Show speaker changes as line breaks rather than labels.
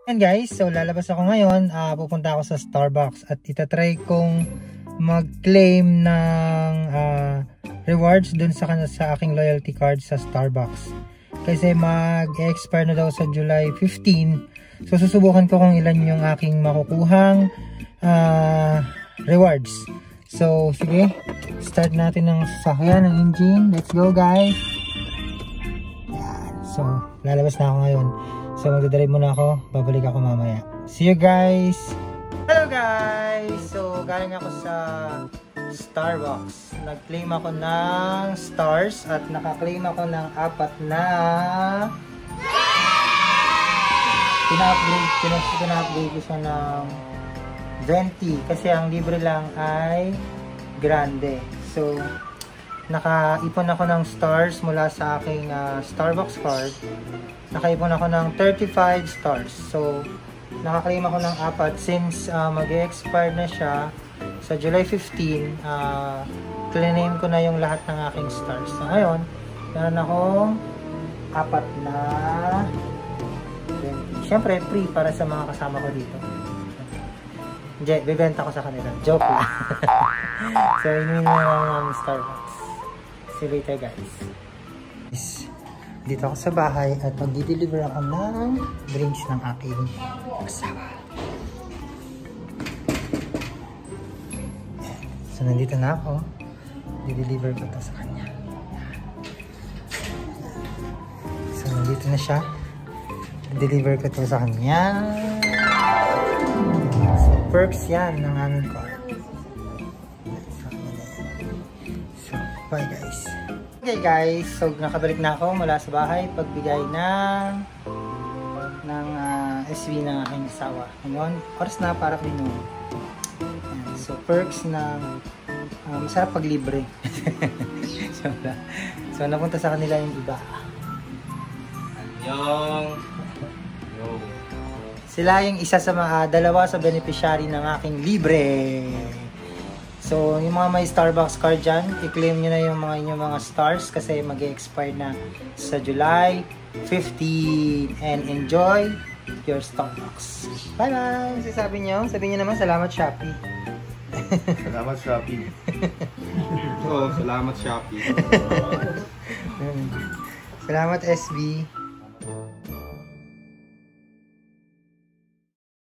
Guys, so lalabas ako ngayon, pupunta ako sa Starbucks at itatry kong mag-claim ng rewards dun sa aking loyalty card sa Starbucks. Kasi mag-expire na daw sa July 15. So susubukan ko kung ilan yung aking makukuhang rewards. So sige, start natin ng sasakyan, ng engine. Let's go guys. Yan. So lalabas na ako ngayon. So magdadrive muna ako, babalik ako mamaya. See you guys! Hello guys! So galing ako sa Starbucks. Nag-claim ako ng stars at naka-claim ako ng 4 na pina-upgrade ko siya ng 20 kasi ang libre lang ay grande. So naka-ipon ako ng stars mula sa aking Starbucks card. Nakaipon ako ng 35 stars. So, nakaklaim ako ng 4 since mag-expire na siya sa July 15. Claim ko na yung lahat ng aking stars. So, ngayon, meron akong 4 na 20. Siyempre, free para sa mga kasama ko dito. Hindi, bibenta ko sa kanila. Joke lang. So, inumin na lang ng Starbucks. See you later, guys. Dito ako sa bahay at magdi-deliver ako ng drinks ng aking asawa. So nandito na ako. Di-deliver ko ito sa kanya. So nandito na siya. Deliver ko ito sa kanya. So perks yan ng aming card. So bye guys. Okay guys, so nakabalik na ako mula sa bahay pagbigay ng SB ng aking asawa. Ngayon, oras na para binuo. So perks na masarap pag libre. So napunta sa kanila yung iba. Sila yung isa sa mga dalawa sa beneficiary ng aking libre. So, yung mga may Starbucks card dyan, i-claim nyo na yung inyong mga stars kasi mag-expire na sa July 15. And enjoy your Starbucks. Bye-bye! Sabi nyo naman, salamat Shopee.
Salamat Shopee. Oo, salamat Shopee.
Salamat SB.